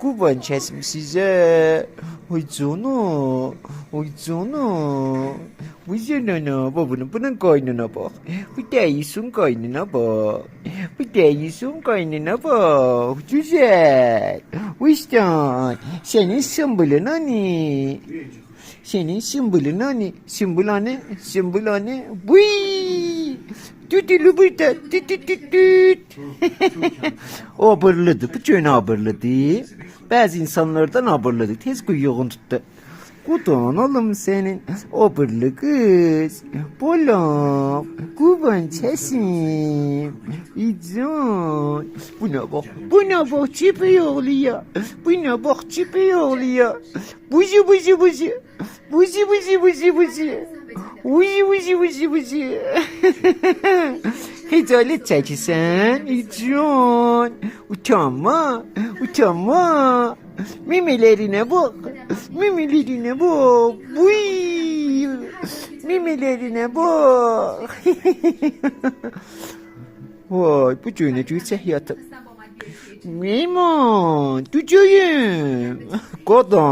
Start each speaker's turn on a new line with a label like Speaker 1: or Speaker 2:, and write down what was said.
Speaker 1: Kurban kesim size. Oy canım. Oy canım. Bu canına bunun kaynına bak. Bu değilsin kaynına bak. Bu değilsin kaynına bak. Güzel. Uystan. Senin sımbolun hani. Senin sımbolun hani. Sümbül hani. Buy. Tütülü burada. Tüt tüt tüt tüt. Abırladı. Bu cöne abırladı. Bazı insanlardan abırladı. Tez kuyuğun tuttu. Kutan oğlum senin abırlı kız. Bolam. Kurban sesim. İcan. Buna bak. Buna bak çipi oluyor. Buna bak çipi oluyor. Buzi buzi buzi. Buzi buzi buzi buzi. Buzi buzi buzi buzi. Hicalet çekisen. İcan. Utanma. Utanma. Memelerine bak. Memelerine bak. Uy. Memelerine bak. Vay bu cöne sehyatı. Meyman. Tücüğüm. Kadın.